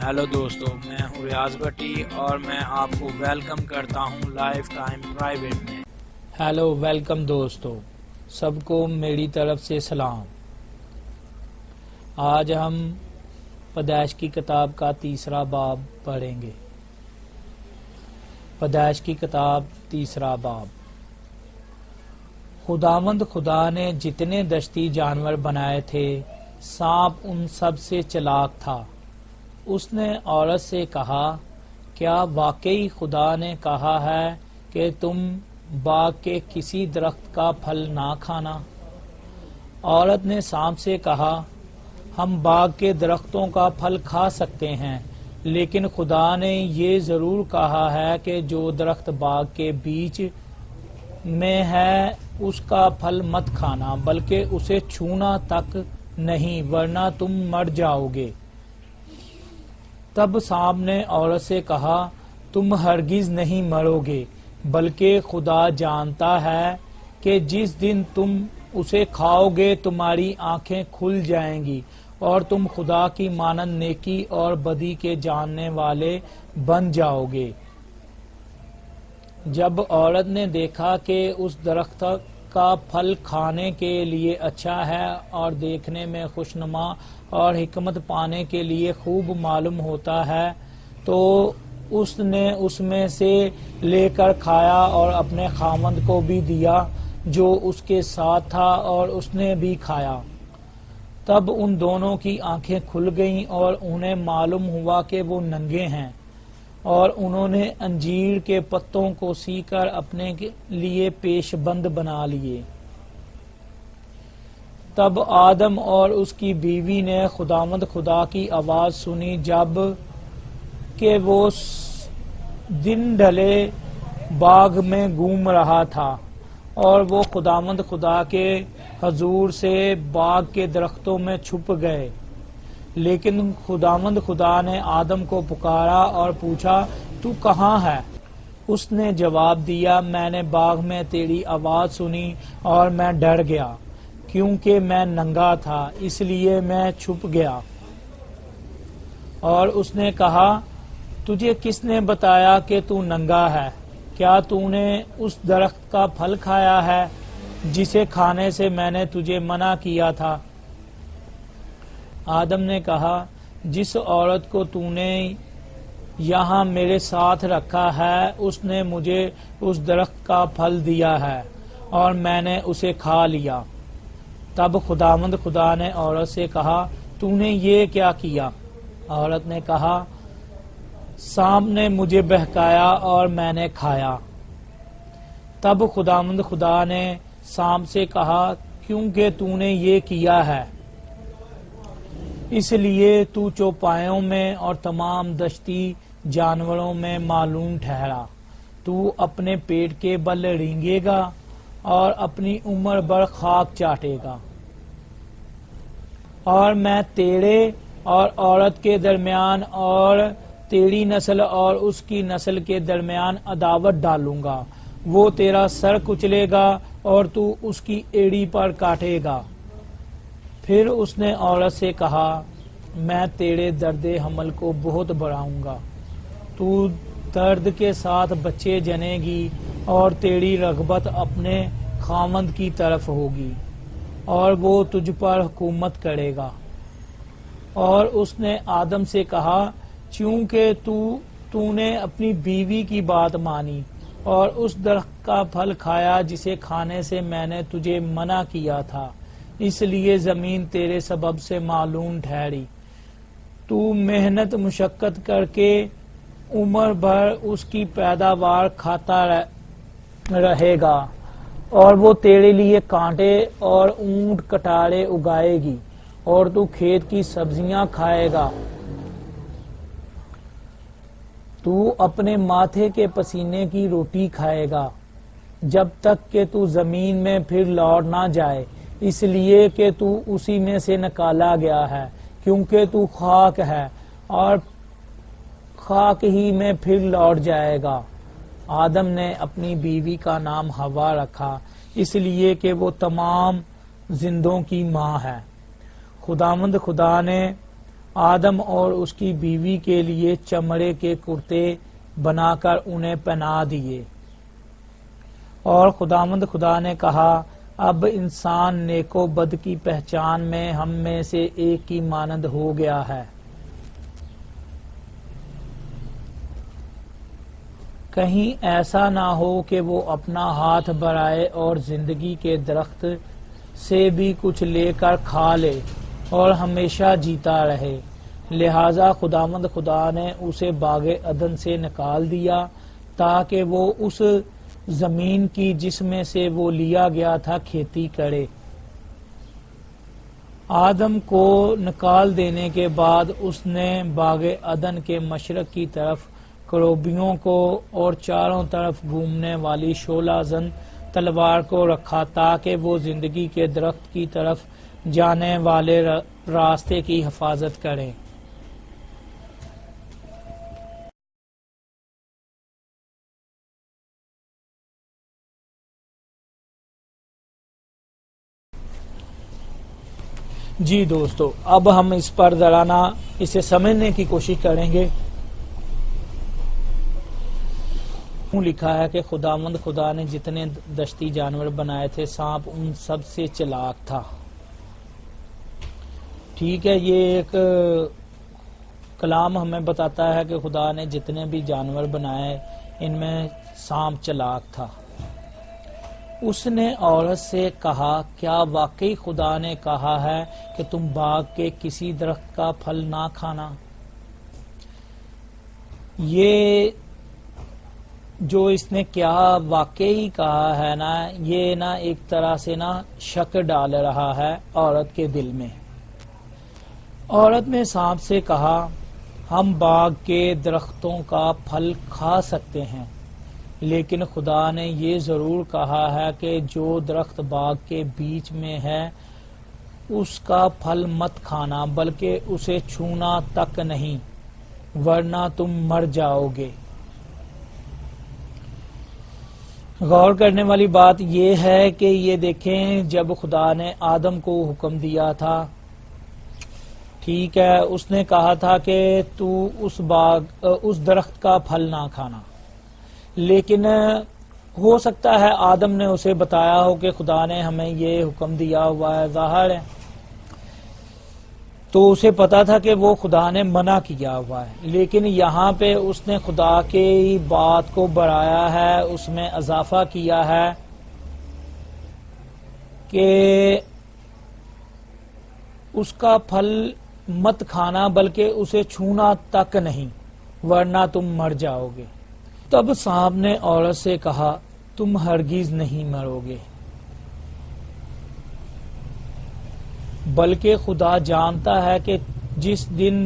Hello دوستو، میں ہوں ریاض بھٹی اور میں آپ کو ویلکم کرتا ہوں لائف ٹائم پرائیویٹ میں۔ ہیلو ویلکم دوستو، سب کو میری طرف سے سلام۔ آج ہم پیدائش کی کتاب کا تیسرا باب پڑھیں گے۔ پیدائش کی کتاب تیسرا باب۔ خداوند خدا نے جتنے دشتی جانور بنائے تھے، سانپ ان سب سے چلاک تھا۔ اس نے عورت سے کہا، کیا واقعی خدا نے کہا ہے کہ تم باغ کے کسی درخت کا پھل نہ کھانا؟ عورت نے سانپ سے کہا، ہم باغ کے درختوں کا پھل کھا سکتے ہیں، لیکن خدا نے یہ ضرور کہا ہے کہ جو درخت باغ کے بیچ میں ہے اس کا پھل مت کھانا، بلکہ اسے چھونا تک نہیں، ورنہ تم مر جاؤ گے۔ تب سانپ نے عورت سے کہا، تم ہرگز نہیں مرو گے، بلکہ خدا جانتا ہے کہ جس دن تم اسے کھاؤ گے تمہاری آنکھیں کھل جائیں گی اور تم خدا کی مانند نیکی اور بدی کے جاننے والے بن جاؤ گے۔ جب عورت نے دیکھا کہ اس درخت کا پھل کھانے کے لیے اچھا ہے اور دیکھنے میں خوشنما اور حکمت پانے کے لیے خوب معلوم ہوتا ہے، تو اس نے اس میں سے لے کر کھایا اور اپنے خاوند کو بھی دیا جو اس کے ساتھ تھا، اور اس نے بھی کھایا۔ تب ان دونوں کی آنکھیں کھل گئیں اور انہیں معلوم ہوا کہ وہ ننگے ہیں، اور انہوں نے انجیر کے پتوں کو سی کر اپنے لیے پیش بند بنا لیے۔ تب آدم اور اس کی بیوی نے خداوند خدا کی آواز سنی جب کہ وہ دن ڈھلے باغ میں گھوم رہا تھا، اور وہ خداوند خدا کے حضور سے باغ کے درختوں میں چھپ گئے۔ لیکن خداوند خدا نے آدم کو پکارا اور پوچھا، تو کہاں ہے؟ اس نے جواب دیا، میں نے باغ میں تیری آواز سنی اور میں ڈر گیا، کیونکہ میں ننگا تھا، اس لیے میں چھپ گیا۔ اور اس نے کہا، تجھے کس نے بتایا کہ تو ننگا ہے؟ کیا تو نے اس درخت کا پھل کھایا ہے جسے کھانے سے میں نے تجھے منع کیا تھا؟ آدم نے کہا، جس عورت کو تو نے یہاں میرے ساتھ رکھا ہے اس نے مجھے اس درخت کا پھل دیا ہے اور میں نے اسے کھا لیا۔ تب خداوند خدا نے عورت سے کہا، تو نے یہ کیا کیا؟ عورت نے کہا، سانپ نے مجھے بہکایا اور میں نے کھایا۔ تب خداوند خدا نے سانپ سے کہا، کیونکہ تو نے یہ کیا ہے، اس لیے تو چوپایوں میں اور تمام دشتی جانوروں میں معلوم ٹھہرا۔ تو اپنے پیٹ کے بل رینگے گا اور اپنی عمر بھر خاک چاٹے گا، اور میں تیرے اور عورت کے درمیان اور تیری نسل اور اس کی نسل کے درمیان عداوت ڈالوں گا، وہ تیرا سر کچلے گا اور تو اس کی ایڑی پر کاٹے گا۔ پھر اس نے عورت سے کہا، میں تیرے درد حمل کو بہت بڑھاؤں گا، تو درد کے ساتھ بچے جنے گی اور تیری رغبت اپنے خاوند کی طرف ہوگی اور وہ تجھ پر حکومت کرے گا۔ اور اس نے آدم سے کہا، چونکہ تو نے اپنی بیوی کی بات مانی اور اس درخت کا پھل کھایا جسے کھانے سے میں نے تجھے منع کیا تھا، اس لیے زمین تیرے سبب سے معلوم ٹھہری۔ تو محنت مشقت کر کے عمر بھر اس کی پیداوار کھاتا رہے گا، اور وہ تیرے لیے کانٹے اور اونٹ کٹارے اگائے گی، اور تو کھیت کی سبزیاں کھائے گا۔ تو اپنے ماتھے کے پسینے کی روٹی کھائے گا جب تک کہ تو زمین میں پھر لوٹ نہ جائے، اس لیے کہ تو اسی میں سے نکالا گیا ہے، کیونکہ تو خاک ہے اور خاک ہی میں پھر لوٹ جائے گا۔ آدم نے اپنی بیوی کا نام ہوا رکھا، اس لیے کہ وہ تمام زندوں کی ماں ہے۔ خداوند خدا نے آدم اور اس کی بیوی کے لیے چمڑے کے کرتے بنا کر انہیں پہنا دیے۔ اور خداوند خدا نے کہا اب انسان نیک و بد کی پہچان میں ہم میں سے ایک کی مانند ہو گیا ہے، کہیں ایسا نہ ہو کہ وہ اپنا ہاتھ بڑھائے اور زندگی کے درخت سے بھی کچھ لے کر کھا لے اور ہمیشہ جیتا رہے۔ لہذا خداوند خدا نے اسے باغ عدن سے نکال دیا تاکہ وہ اس زمین کی جس میں سے وہ لیا گیا تھا کھیتی کرے۔ آدم کو نکال دینے کے بعد اس نے باغ عدن کے مشرق کی طرف کروبیوں کو اور چاروں طرف گھومنے والی شعلہ زن تلوار کو رکھا تاکہ وہ زندگی کے درخت کی طرف جانے والے راستے کی حفاظت کریں۔ جی دوستو، اب ہم اس پر ذرا نا اسے سمجھنے کی کوشش کریں گے۔ لکھا ہے کہ خداوند خدا نے جتنے دشتی جانور بنائے تھے سانپ ان سب سے چلاک تھا۔ ٹھیک ہے، یہ ایک کلام ہمیں بتاتا ہے کہ خدا نے جتنے بھی جانور بنائے ان میں سانپ چلاک تھا۔ اس نے عورت سے کہا کیا واقعی خدا نے کہا ہے کہ تم باغ کے کسی درخت کا پھل نہ کھانا؟ یہ جو اس نے کیا واقعی کہا ہے نا، یہ نا ایک طرح سے نا شک ڈال رہا ہے عورت کے دل میں۔ عورت نے سانپ سے کہا ہم باغ کے درختوں کا پھل کھا سکتے ہیں، لیکن خدا نے یہ ضرور کہا ہے کہ جو درخت باغ کے بیچ میں ہے اس کا پھل مت کھانا، بلکہ اسے چھونا تک نہیں، ورنہ تم مر جاؤ گے۔ غور کرنے والی بات یہ ہے کہ یہ دیکھیں، جب خدا نے آدم کو حکم دیا تھا، ٹھیک ہے، اس نے کہا تھا کہ تو اس درخت کا پھل نہ کھانا، لیکن ہو سکتا ہے آدم نے اسے بتایا ہو کہ خدا نے ہمیں یہ حکم دیا ہوا ہے، ظاہر ہے تو اسے پتا تھا کہ وہ خدا نے منع کیا ہوا ہے، لیکن یہاں پہ اس نے خدا کی بات کو بڑھایا ہے، اس میں اضافہ کیا ہے کہ اس کا پھل مت کھانا بلکہ اسے چھونا تک نہیں، ورنہ تم مر جاؤ گے۔ تب سانپ نے عورت سے کہا تم ہرگز نہیں مرو گے، بلکہ خدا جانتا ہے کہ جس دن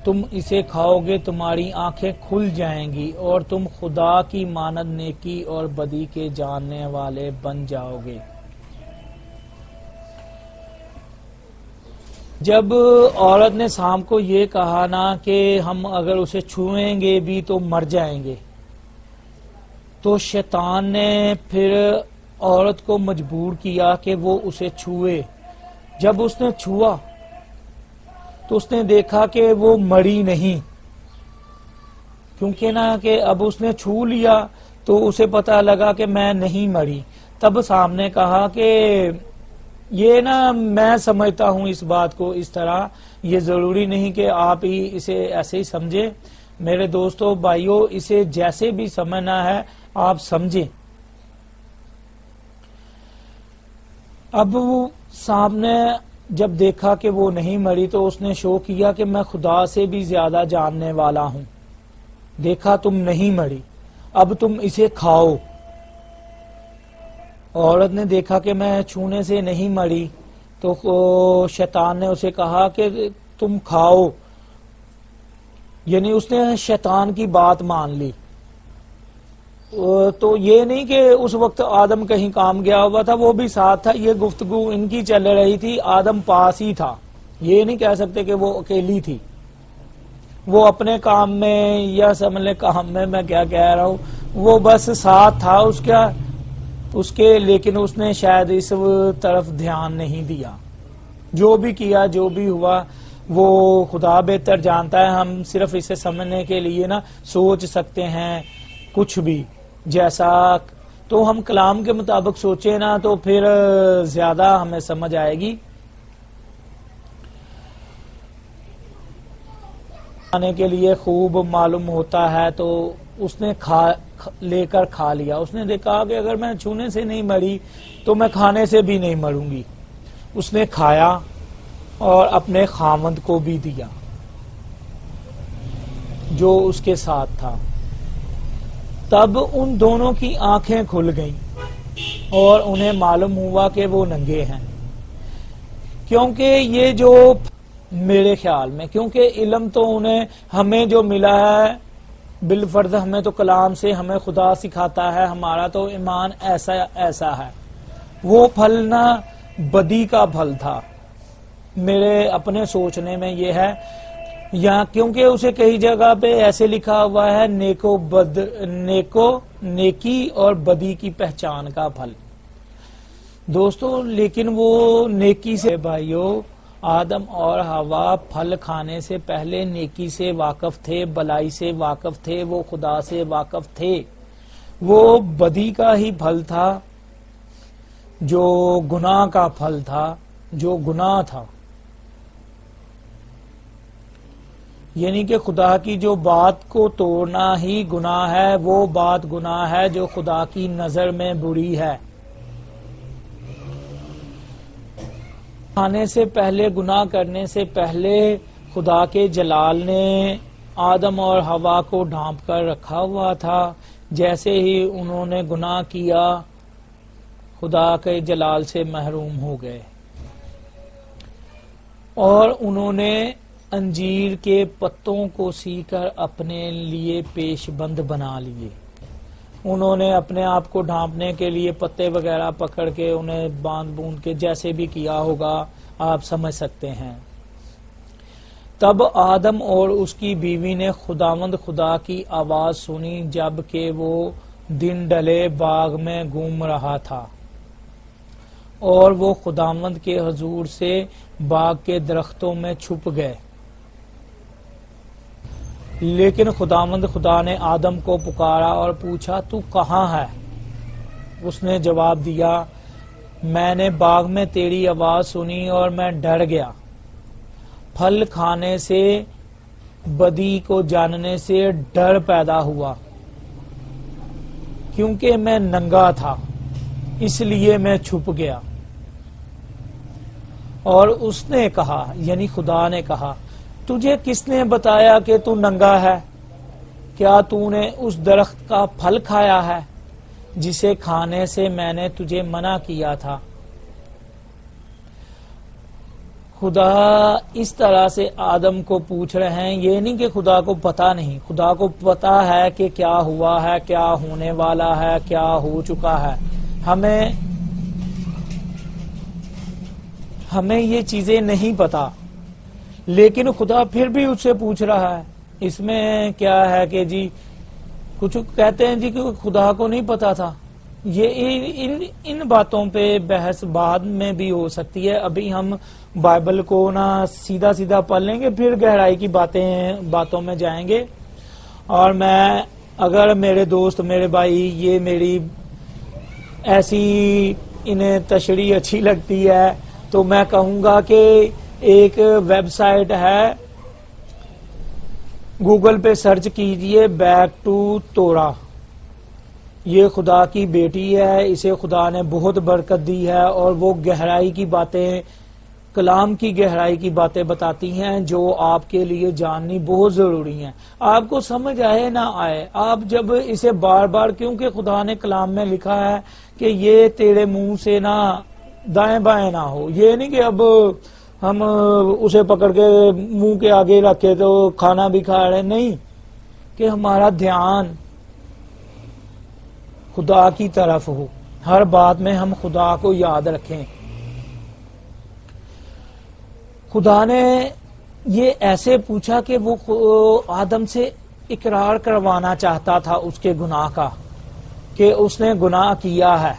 تم اسے کھاؤ گے تمہاری آنکھیں کھل جائیں گی اور تم خدا کی مانند نیکی اور بدی کے جاننے والے بن جاؤ گے۔ جب عورت نے سانپ کو یہ کہا نا کہ ہم اگر اسے چھوئیں گے بھی تو مر جائیں گے، تو شیطان نے پھر عورت کو مجبور کیا کہ وہ اسے چھوئے۔ جب اس نے چھوا تو اس نے دیکھا کہ وہ مری نہیں، کیونکہ نا کہ اب اس نے چھو لیا تو اسے پتہ لگا کہ میں نہیں مری۔ تب سانپ نے کہا کہ یہ نا میں سمجھتا ہوں اس بات کو اس طرح، یہ ضروری نہیں کہ آپ ہی اسے ایسے ہی سمجھے، میرے دوستو بھائیو، اسے جیسے بھی سمجھنا ہے آپ سمجھیں۔ اب سانپ نے جب دیکھا کہ وہ نہیں مری تو اس نے شو کیا کہ میں خدا سے بھی زیادہ جاننے والا ہوں، دیکھا تم نہیں مری، اب تم اسے کھاؤ۔ عورت نے دیکھا کہ میں چھونے سے نہیں مری تو شیطان نے اسے کہا کہ تم کھاؤ، یعنی اس نے شیطان کی بات مان لی۔ تو یہ نہیں کہ اس وقت آدم کہیں کام گیا ہوا تھا، وہ بھی ساتھ تھا، یہ گفتگو ان کی چل رہی تھی، آدم پاس ہی تھا، یہ نہیں کہہ سکتے کہ وہ اکیلی تھی، وہ اپنے کام میں یا سمجھ لے کام میں کیا کہہ رہا ہوں، وہ بس ساتھ تھا اس کے، لیکن اس نے شاید اس طرف دھیان نہیں دیا۔ جو بھی کیا جو بھی ہوا وہ خدا بہتر جانتا ہے، ہم صرف اسے سمجھنے کے لیے نا سوچ سکتے ہیں کچھ بھی جیسا، تو ہم کلام کے مطابق سوچیں نا تو پھر زیادہ ہمیں سمجھ آئے گی۔ کھانے کے لیے خوب معلوم ہوتا ہے تو اس نے لے کر کھا لیا، اس نے دیکھا کہ اگر میں چھونے سے نہیں مری تو میں کھانے سے بھی نہیں مروں گی، اس نے کھایا اور اپنے خاوند کو بھی دیا جو اس کے ساتھ تھا۔ تب ان دونوں کی آنکھیں کھل گئیں اور انہیں معلوم ہوا کہ وہ ننگے ہیں، کیونکہ یہ جو میرے خیال میں، کیونکہ علم تو انہیں ہمیں جو ملا ہے بالفرض، ہمیں تو کلام سے ہمیں خدا سکھاتا ہے، ہمارا تو ایمان ایسا ہے۔ وہ پھل نہ بدی کا پھل تھا، میرے اپنے سوچنے میں یہ ہے، یا کیونکہ اسے کئی جگہ پہ ایسے لکھا ہوا ہے نیکی اور بدی کی پہچان کا پھل۔ دوستو لیکن وہ نیکی سے، بھائیو، آدم اور حوا پھل کھانے سے پہلے نیکی سے واقف تھے، بلائی سے واقف تھے، وہ خدا سے واقف تھے۔ وہ بدی کا ہی پھل تھا جو گناہ کا پھل تھا، جو گناہ تھا، یعنی کہ خدا کی جو بات کو توڑنا ہی گناہ ہے، وہ بات گناہ ہے جو خدا کی نظر میں بری ہے۔ کھانے سے پہلے، گناہ کرنے سے پہلے خدا کے جلال نے آدم اور حوا کو ڈھانپ کر رکھا ہوا تھا۔ جیسے ہی انہوں نے گناہ کیا، خدا کے جلال سے محروم ہو گئے اور انہوں نے انجیر کے پتوں کو سی کر اپنے لیے پیش بند بنا لیے۔ انہوں نے اپنے آپ کو ڈھانپنے کے لیے پتے وغیرہ پکڑ کے انہیں باندھ بوند کے جیسے بھی کیا ہوگا، آپ سمجھ سکتے ہیں۔ تب آدم اور اس کی بیوی نے خداوند خدا کی آواز سنی جب کہ وہ دن ڈھلے باغ میں گھوم رہا تھا، اور وہ خداوند کے حضور سے باغ کے درختوں میں چھپ گئے۔ لیکن خداوند خدا نے آدم کو پکارا اور پوچھا، تو کہاں ہے؟ اس نے جواب دیا، میں نے باغ میں تیری آواز سنی اور میں ڈر گیا، پھل کھانے سے، بدی کو جاننے سے ڈر پیدا ہوا، کیونکہ میں ننگا تھا اس لیے میں چھپ گیا۔ اور اس نے کہا، یعنی خدا نے کہا، تجھے کس نے بتایا کہ تو ننگا ہے؟ کیا تو نے اس درخت کا پھل کھایا ہے جسے کھانے سے میں نے تجھے منع کیا تھا؟ خدا اس طرح سے آدم کو پوچھ رہے ہیں، یہ نہیں کہ خدا کو پتا نہیں، خدا کو پتا ہے کہ کیا ہوا ہے، کیا ہونے والا ہے، کیا ہو چکا ہے۔ ہمیں یہ چیزیں نہیں پتا، لیکن خدا پھر بھی اس سے پوچھ رہا ہے۔ اس میں کیا ہے کہ جی کچھ کہتے ہیں جی کہ خدا کو نہیں پتا تھا۔ یہ ان باتوں پہ بحث بعد میں بھی ہو سکتی ہے، ابھی ہم بائبل کو نا سیدھا پڑھ لیں گے، پھر گہرائی کی باتوں میں جائیں گے۔ اور میں، اگر میرے دوست، میرے بھائی، یہ میری ایسی انہیں تشریح اچھی لگتی ہے تو میں کہوں گا کہ ایک ویب سائٹ ہے، گوگل پہ سرچ کیجئے بیک ٹو تورا۔ یہ خدا کی بیٹی ہے، اسے خدا نے بہت برکت دی ہے، اور وہ گہرائی کی باتیں، کلام کی گہرائی کی باتیں بتاتی ہیں جو آپ کے لیے جاننی بہت ضروری ہیں۔ آپ کو سمجھ آئے نہ آئے، آپ جب اسے بار بار، کیونکہ خدا نے کلام میں لکھا ہے کہ یہ تیرے منہ سے نہ دائیں بائیں نہ ہو، یہ نہیں کہ اب ہم اسے پکڑ کے منہ کے آگے رکھے تو کھانا بھی کھا رہے، نہیں، کہ ہمارا دھیان خدا کی طرف ہو، ہر بات میں ہم خدا کو یاد رکھیں۔ خدا نے یہ ایسے پوچھا کہ وہ آدم سے اقرار کروانا چاہتا تھا اس کے گناہ کا، کہ اس نے گناہ کیا ہے۔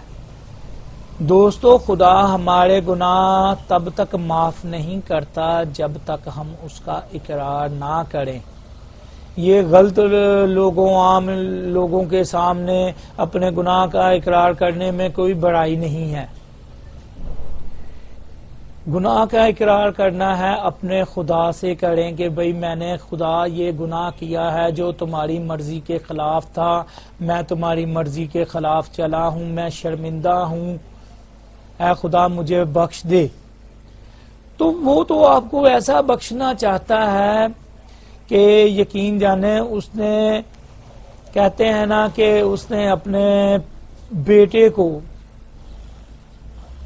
دوستو خدا ہمارے گناہ تب تک معاف نہیں کرتا جب تک ہم اس کا اقرار نہ کریں. یہ غلط عام لوگوں کے سامنے اپنے گناہ کا اقرار کرنے میں کوئی برائی نہیں ہے. گناہ کا اقرار کرنا ہے اپنے خدا سے کریں کہ بھئی میں نے خدا یہ گناہ کیا ہے جو تمہاری مرضی کے خلاف تھا، میں تمہاری مرضی کے خلاف چلا ہوں، میں شرمندہ ہوں، اے خدا مجھے بخش دے. تو وہ تو آپ کو ایسا بخشنا چاہتا ہے کہ یقین جانے اس نے کہتے ہیں نا کہ اس نے اپنے بیٹے کو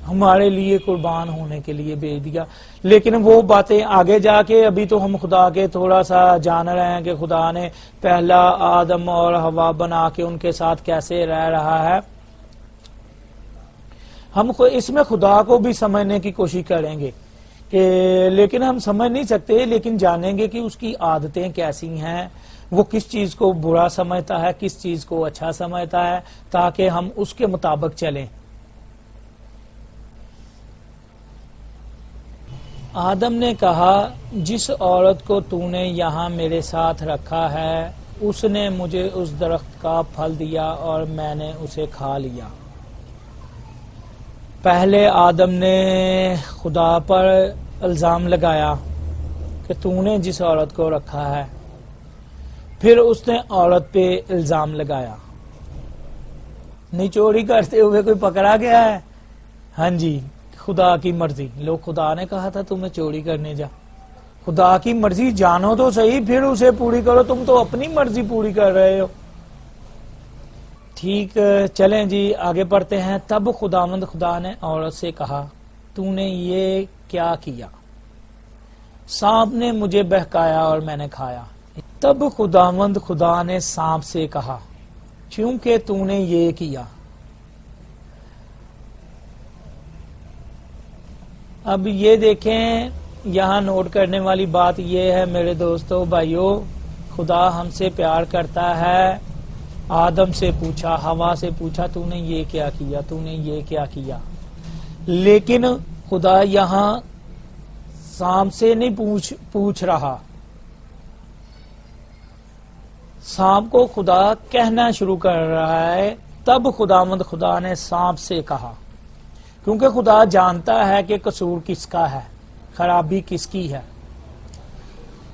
ہمارے لیے قربان ہونے کے لیے بھیج دیا. لیکن وہ باتیں آگے جا کے ابھی تو ہم خدا کے تھوڑا سا جان رہے ہیں کہ خدا نے پہلا آدم اور حوا بنا کے ان کے ساتھ کیسے رہ رہا ہے. ہم اس میں خدا کو بھی سمجھنے کی کوشش کریں گے کہ لیکن ہم سمجھ نہیں سکتے، لیکن جانیں گے کہ اس کی عادتیں کیسی ہیں، وہ کس چیز کو برا سمجھتا ہے، کس چیز کو اچھا سمجھتا ہے، تاکہ ہم اس کے مطابق چلیں. آدم نے کہا جس عورت کو تو نے یہاں میرے ساتھ رکھا ہے اس نے مجھے اس درخت کا پھل دیا اور میں نے اسے کھا لیا. پہلے آدم نے خدا پر الزام لگایا کہ تو نے جس عورت کو رکھا ہے، پھر اس نے عورت پہ الزام لگایا. نہیں چوری کرتے ہوئے کوئی پکڑا گیا ہے؟ ہاں جی، خدا کی مرضی. لوگ خدا نے کہا تھا تمہیں چوری کرنے جا. خدا کی مرضی جانو تو صحیح، پھر اسے پوری کرو. تم تو اپنی مرضی پوری کر رہے ہو. ٹھیک، چلیں جی آگے پڑھتے ہیں. تب خداوند خدا نے عورت سے کہا تو نے یہ کیا کیا؟ سانپ نے مجھے بہکایا اور میں نے کھایا. تب خداوند خدا نے سانپ سے کہا چونکہ تو نے یہ کیا. اب یہ دیکھیں، یہاں نوٹ کرنے والی بات یہ ہے میرے دوستو بھائیو، خدا ہم سے پیار کرتا ہے. آدم سے پوچھا، حوا سے پوچھا تو نے یہ کیا کیا، تو نے یہ کیا کیا. لیکن خدا یہاں سانپ سے نہیں پوچھ رہا. سانپ کو خدا کہنا شروع کر رہا ہے. تب خداوند خدا نے سانپ سے کہا، کیونکہ خدا جانتا ہے کہ قصور کس کا ہے، خرابی کس کی ہے.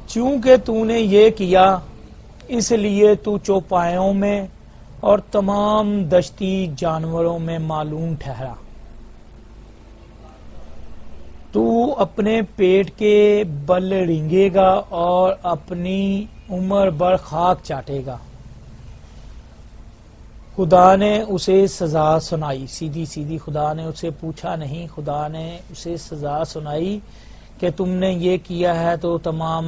چونکہ تو نے یہ کیا اس لیے تو چوپایوں میں اور تمام دشتی جانوروں میں معلوم ٹھہرا. تو اپنے پیٹ کے بل رینگے گا اور اپنی عمر بھر خاک چاٹے گا. خدا نے اسے سزا سنائی، سیدھی سیدھی خدا نے اسے پوچھا نہیں، خدا نے اسے سزا سنائی کہ تم نے یہ کیا ہے تو تمام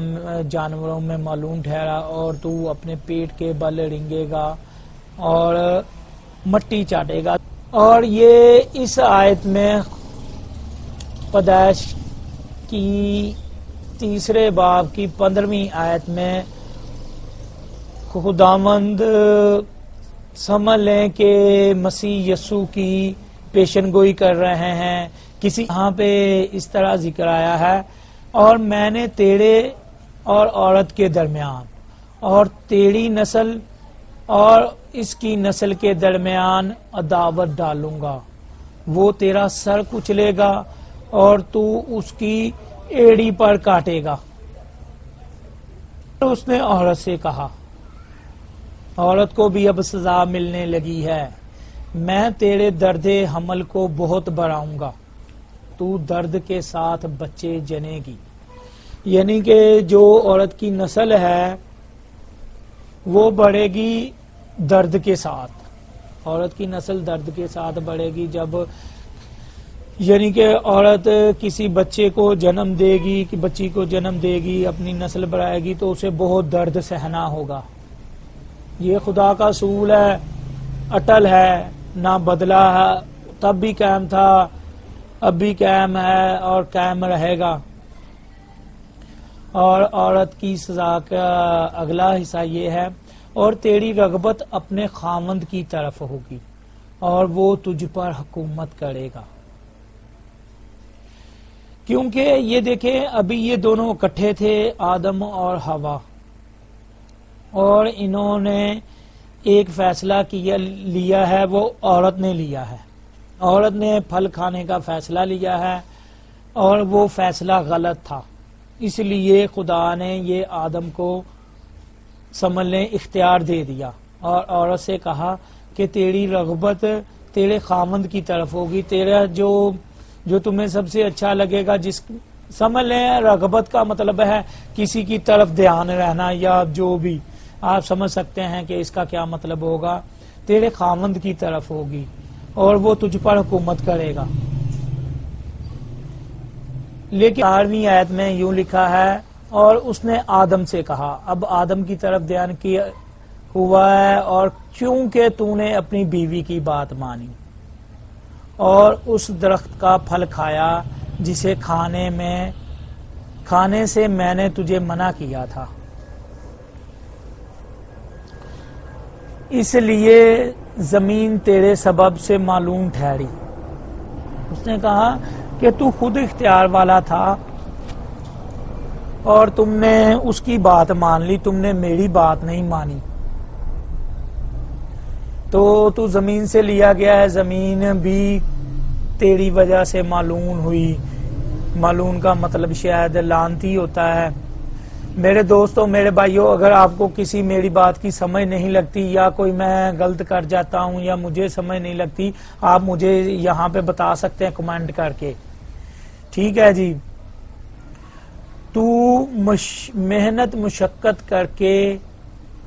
جانوروں میں معلوم ٹھہرا اور تو اپنے پیٹ کے بل رینگے گا اور مٹی چاٹے گا. اور یہ اس آیت میں پیدائش کی 3 باب کی 15ویں آیت میں خداوند سمجھ لیں کہ مسیح یسوع کی پیشن گوئی کر رہے ہیں. کسی یہاں پہ اس طرح ذکر آیا ہے، اور میں نے تیرے اور عورت کے درمیان اور تیری نسل اور اس کی نسل کے درمیان عداوت ڈالوں گا، وہ تیرا سر کچلے گا اور تو اس کی ایڑی پر کاٹے گا. اس نے عورت سے کہا، عورت کو بھی اب سزا ملنے لگی ہے، میں تیرے درد حمل کو بہت بڑھاؤں گا، تو درد کے ساتھ بچے جنے گی. یعنی کہ جو عورت کی نسل ہے وہ بڑھے گی درد کے ساتھ. عورت کی نسل درد کے ساتھ بڑھے گی. جب یعنی کہ عورت کسی بچے کو جنم دے گی، کہ بچی کو جنم دے گی، اپنی نسل بڑھائے گی تو اسے بہت درد سہنا ہوگا. یہ خدا کا اصول ہے، اٹل ہے، نہ بدلا ہے. تب بھی قائم تھا، اب بھی قائم ہے اور قائم رہے گا. اور عورت کی سزا کا اگلا حصہ یہ ہے، اور تیری رغبت اپنے خاوند کی طرف ہوگی اور وہ تجھ پر حکومت کرے گا. کیونکہ یہ دیکھیں ابھی یہ دونوں اکٹھے تھے آدم اور حوا، اور انہوں نے ایک فیصلہ لیا ہے، وہ عورت نے لیا ہے. عورت نے پھل کھانے کا فیصلہ لیا ہے اور وہ فیصلہ غلط تھا. اس لیے خدا نے یہ آدم کو سمجھ لیں اختیار دے دیا اور عورت سے کہا کہ تیری رغبت تیرے خاوند کی طرف ہوگی، تیرا جو تمہیں سب سے اچھا لگے گا. سمجھ لیں رغبت کا مطلب ہے کسی کی طرف دھیان رہنا، یا جو بھی آپ سمجھ سکتے ہیں کہ اس کا کیا مطلب ہوگا. تیرے خاوند کی طرف ہوگی اور وہ تجھ پر حکومت کرے گا. لیکن 18ویں آیت میں یوں لکھا ہے اور اس نے آدم سے کہا. اب آدم کی طرف دھیان کیا ہوا ہے، اور چونکہ تو نے اپنی بیوی کی بات مانی اور اس درخت کا پھل کھایا جسے کھانے سے میں نے تجھے منع کیا تھا، اس لیے زمین تیرے سبب سے معلوم ٹھہری. اس نے کہا کہ تو خود اختیار والا تھا اور تم نے اس کی بات مان لی، تم نے میری بات نہیں مانی، تو زمین سے لیا گیا ہے، زمین بھی تیری وجہ سے معلوم ہوئی. معلوم کا مطلب شاید لعنتی ہوتا ہے. میرے دوستوں، میرے بھائیوں، اگر آپ کو کسی میری بات کی سمجھ نہیں لگتی یا کوئی میں غلط کر جاتا ہوں یا مجھے سمجھ نہیں لگتی، آپ مجھے یہاں پہ بتا سکتے ہیں کمنٹ کر کے. ٹھیک ہے جی. تو محنت مشقت کر کے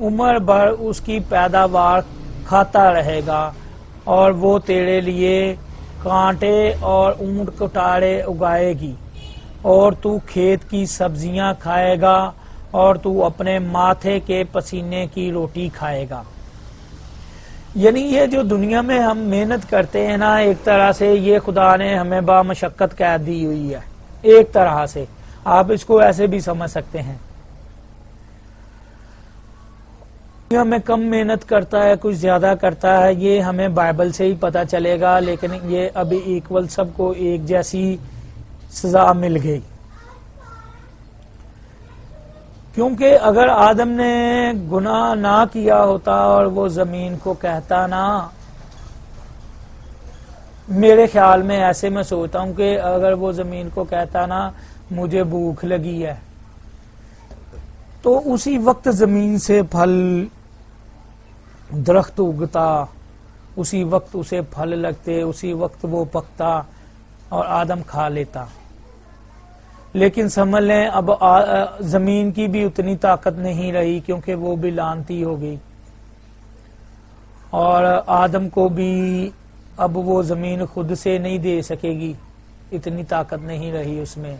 عمر بھر اس کی پیداوار کھاتا رہے گا، اور وہ تیرے لیے کانٹے اور اونٹ کٹارے اگائے گی، اور تو کھیت کی سبزیاں کھائے گا، اور تو اپنے ماتھے کے پسینے کی روٹی کھائے گا. یعنی یہ جو دنیا میں ہم محنت کرتے ہیں نا، ایک طرح سے یہ خدا نے ہمیں بامشقت قید دی ہوئی ہے. ایک طرح سے آپ اس کو ایسے بھی سمجھ سکتے ہیں. دنیا میں کم محنت کرتا ہے، کچھ زیادہ کرتا ہے، یہ ہمیں بائبل سے ہی پتہ چلے گا. لیکن یہ ابھی ایکول سب کو ایک جیسی سزا مل گئی. کیونکہ اگر آدم نے گناہ نہ کیا ہوتا اور وہ زمین کو کہتا نا، میرے خیال میں ایسے میں سوچتا ہوں کہ اگر وہ زمین کو کہتا نا مجھے بھوک لگی ہے، تو اسی وقت زمین سے پھل درخت اگتا، اسی وقت اسے پھل لگتے، اسی وقت وہ پکتا اور آدم کھا لیتا. لیکن سمجھ لیں اب زمین کی بھی اتنی طاقت نہیں رہی، کیونکہ وہ بھی لعنتی ہو گئی، اور آدم کو بھی اب وہ زمین خود سے نہیں دے سکے گی، اتنی طاقت نہیں رہی اس میں.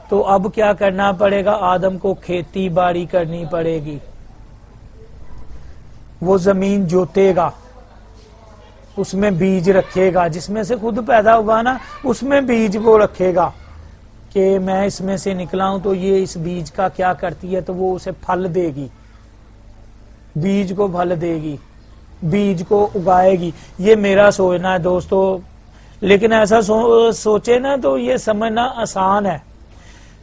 تو اب کیا کرنا پڑے گا؟ آدم کو کھیتی باڑی کرنی پڑے گی. وہ زمین جوتے گا، اس میں بیج رکھے گا، جس میں سے خود پیدا ہوا نا اس میں بیج وہ رکھے گا کہ میں اس میں سے نکلا ہوں، تو یہ اس بیج کا کیا کرتی ہے، تو وہ اسے پھل دے گی، بیج کو پھل دے گی، بیج کو اگائے گی. یہ میرا سوچنا ہے دوستو. لیکن ایسا سوچے نا تو یہ سمجھنا آسان ہے.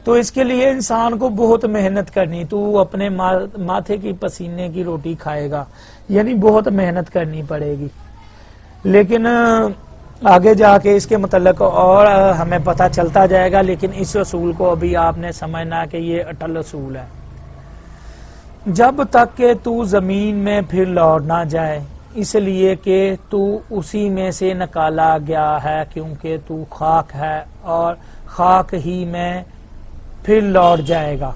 تو اس کے لیے انسان کو بہت محنت کرنی. تو اپنے ماتھے کی پسینے کی روٹی کھائے گا، یعنی بہت محنت کرنی پڑے گی. لیکن آگے جا کے اس کے متعلق اور ہمیں پتہ چلتا جائے گا. لیکن اس اصول کو ابھی آپ نے سمجھنا کہ یہ اٹل اصول ہے. جب تک کہ تو زمین میں پھر لوٹ نہ جائے، اس لیے کہ تو اسی میں سے نکالا گیا ہے، کیونکہ تو خاک ہے اور خاک ہی میں پھر لوٹ جائے گا.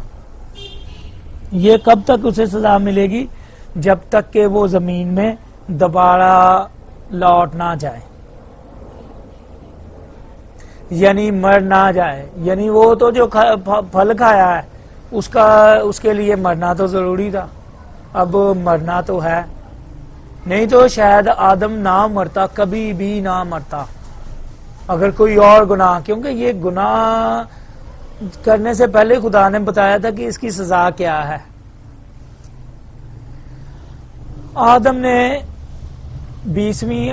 یہ کب تک اسے سزا ملے گی؟ جب تک کہ وہ زمین میں دوبارہ لوٹ نہ جائے، یعنی مر نہ جائے. یعنی وہ تو جو پھل کھایا ہے اس کے لیے مرنا تو ضروری تھا. اب مرنا تو ہے نہیں، تو شاید آدم نہ مرتا، کبھی بھی نہ مرتا اگر کوئی اور گناہ. کیونکہ یہ گناہ کرنے سے پہلے خدا نے بتایا تھا کہ اس کی سزا کیا ہے. آدم نے 20ویں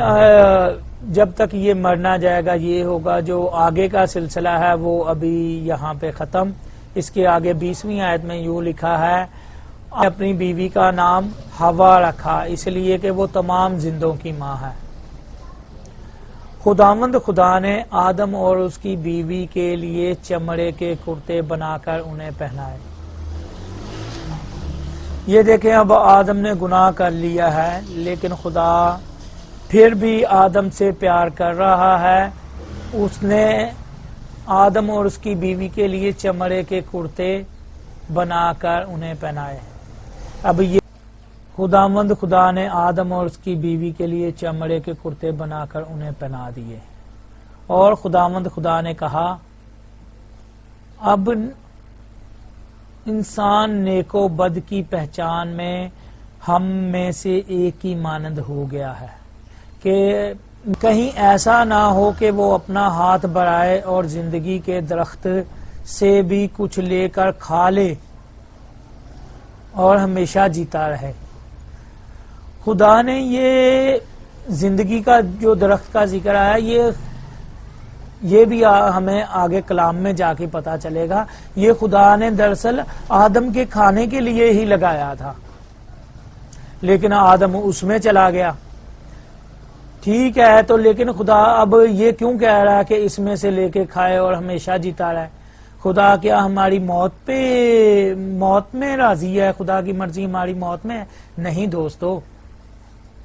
جب تک یہ مرنا جائے گا یہ ہوگا. جو آگے کا سلسلہ ہے وہ ابھی یہاں پہ ختم. اس کے آگے 20ویں آیت میں یوں لکھا ہے اپنی بیوی کا نام ہوا رکھا اس لیے کہ وہ تمام زندوں کی ماں ہے. خداوند خدا نے آدم اور اس کی بیوی کے لیے چمڑے کے کرتے بنا کر انہیں پہنائے. یہ دیکھیں اب آدم نے گناہ کر لیا ہے لیکن خدا پھر بھی آدم سے پیار کر رہا ہے. اس نے آدم اور اس کی بیوی کے لیے چمڑے کے کرتے بنا کر انہیں پہنائے. اب یہ خداوند خدا نے آدم اور اس کی بیوی کے لیے چمڑے کے کرتے بنا کر انہیں پہنا دیے. اور خداوند خدا نے کہا اب انسان نیک و بد کی پہچان میں ہم میں سے ایک ہی مانند ہو گیا ہے کہ کہیں ایسا نہ ہو کہ وہ اپنا ہاتھ بڑھائے اور زندگی کے درخت سے بھی کچھ لے کر کھا لے اور ہمیشہ جیتا رہے. خدا نے یہ زندگی کا جو درخت کا ذکر آیا یہ بھی ہمیں آگے کلام میں جا کے پتا چلے گا. یہ خدا نے دراصل آدم کے کھانے کے لیے ہی لگایا تھا لیکن آدم اس میں چلا گیا. ٹھیک ہے تو لیکن خدا اب یہ کیوں کہہ رہا ہے کہ اس میں سے لے کے کھائے اور ہمیشہ جیتا رہے؟ خدا کیا ہماری موت میں راضی ہے؟ خدا کی مرضی ہماری موت میں ہے؟ نہیں دوستو،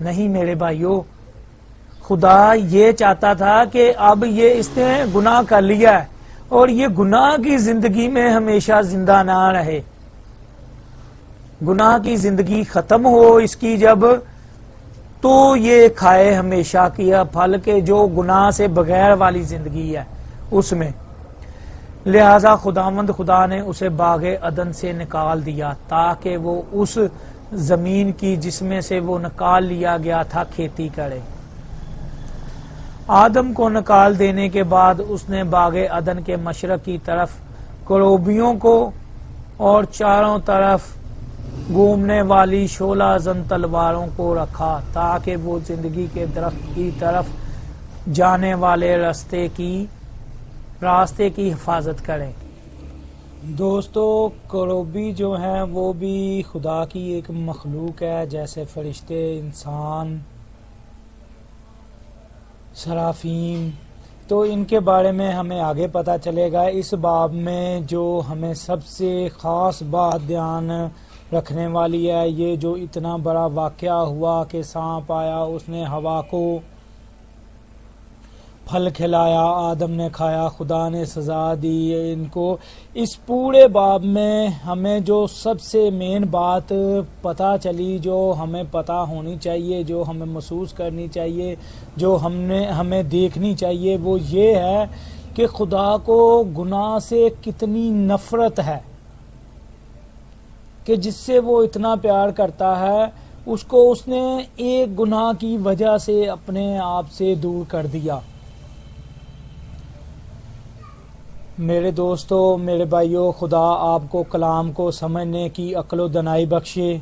نہیں میرے بھائیو. خدا یہ چاہتا تھا کہ اب یہ اس نے گناہ کر لیا ہے اور یہ گناہ کی زندگی میں ہمیشہ زندہ نہ رہے. گناہ کی زندگی ختم ہو اس کی جب، تو یہ کھائے ہمیشہ کیا پھل کے جو گناہ سے بغیر والی زندگی ہے اس میں. لہذا خداوند خدا نے اسے باغ عدن سے نکال دیا تاکہ وہ اس زمین کی جس میں سے وہ نکال لیا گیا تھا کھیتی کرے. آدم کو نکال دینے کے بعد اس نے باغ عدن کے مشرق کی طرف کروبیوں کو اور چاروں طرف گھومنے والی شعلہ زن تلواروں کو رکھا تاکہ وہ زندگی کے درخت کی طرف جانے والے راستے کی حفاظت کریں. دوستو کروبی جو ہیں وہ بھی خدا کی ایک مخلوق ہے جیسے فرشتے، انسان، سرافیم. تو ان کے بارے میں ہمیں آگے پتا چلے گا. اس باب میں جو ہمیں سب سے خاص بات دھیان رکھنے والی ہے یہ جو اتنا بڑا واقعہ ہوا کہ سانپ آیا، اس نے ہوا کو پھل کھلایا، آدم نے کھایا، خدا نے سزا دی ان کو. اس پورے باب میں ہمیں جو سب سے مین بات پتا چلی، جو ہمیں پتا ہونی چاہیے، جو ہمیں محسوس کرنی چاہیے، جو ہمیں دیکھنی چاہیے، وہ یہ ہے کہ خدا کو گناہ سے کتنی نفرت ہے کہ جس سے وہ اتنا پیار کرتا ہے اس کو اس نے ایک گناہ کی وجہ سے اپنے آپ سے دور کر دیا. میرے دوستو، میرے بھائیو، خدا آپ کو کلام کو سمجھنے کی عقل و دانائی بخشے.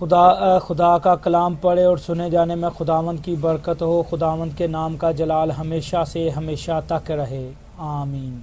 خدا کا کلام پڑھے اور سنے جانے میں خداوند کی برکت ہو. خداوند کے نام کا جلال ہمیشہ سے ہمیشہ تک رہے. آمین.